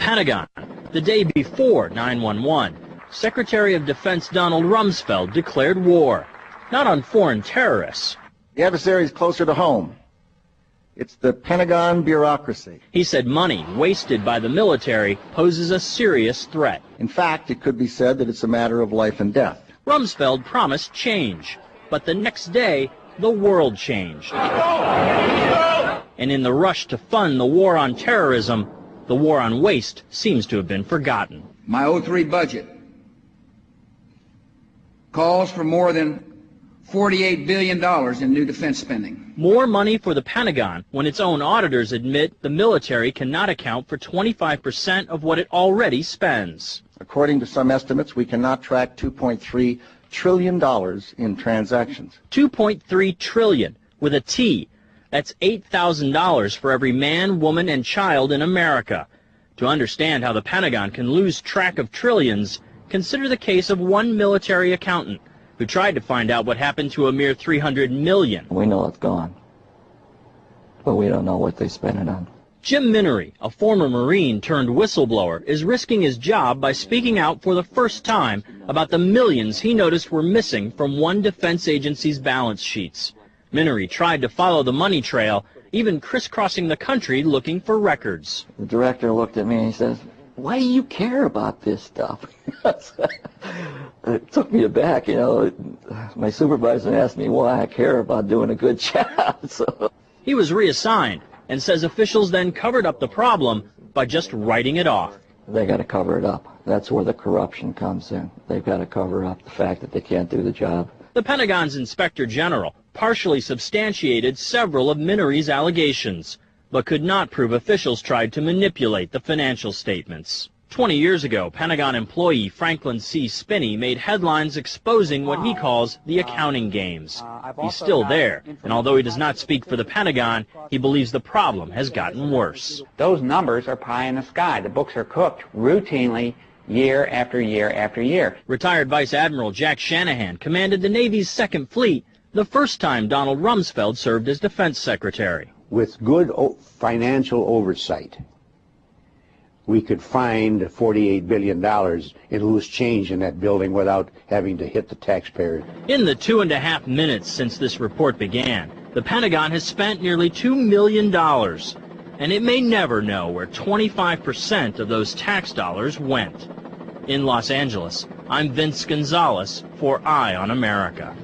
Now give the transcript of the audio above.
Pentagon. The day before 9/11, Secretary of Defense Donald Rumsfeld declared war, not on foreign terrorists. The adversary is closer to home. It's the Pentagon bureaucracy. He said money wasted by the military poses a serious threat. In fact, it could be said that it's a matter of life and death. Rumsfeld promised change, but the next day, the world changed. And in the rush to fund the war on terrorism, the war on waste seems to have been forgotten. My 03 budget calls for more than $48 billion in new defense spending. More money for the Pentagon when its own auditors admit the military cannot account for 25% of what it already spends. According to some estimates, we cannot track $2.3 trillion in transactions. $2.3 trillion with a T. That's $8,000 for every man, woman, and child in America. To understand how the Pentagon can lose track of trillions, consider the case of one military accountant who tried to find out what happened to a mere $300 million. We know it's gone, but we don't know what they spent it on. Jim Minery, a former Marine turned whistleblower, is risking his job by speaking out for the first time about the millions he noticed were missing from one defense agency's balance sheets. Minery tried to follow the money trail, even crisscrossing the country looking for records. The director looked at me and he says, "Why do you care about this stuff?" It took me aback, you know. My supervisor asked me why I care about doing a good job. So he was reassigned and says officials then covered up the problem by just writing it off. They got to cover it up. That's where the corruption comes in. They've got to cover up the fact that they can't do the job. The Pentagon's Inspector General partially substantiated several of Minery's allegations, but could not prove officials tried to manipulate the financial statements. 20 years ago, Pentagon employee Franklin C. Spinney made headlines exposing what he calls the accounting games. He's still there, and although he does not speak for the Pentagon, he believes the problem has gotten worse. Those numbers are pie in the sky. The books are cooked routinely year after year after year. Retired Vice Admiral Jack Shanahan commanded the Navy's Second Fleet the first time Donald Rumsfeld served as Defense Secretary. With good financial oversight, we could find $48 billion in loose change in that building without having to hit the taxpayers. In the 2.5 minutes since this report began, the Pentagon has spent nearly $2 million, and it may never know where 25% of those tax dollars went. In Los Angeles, I'm Vince Gonzalez for Eye on America.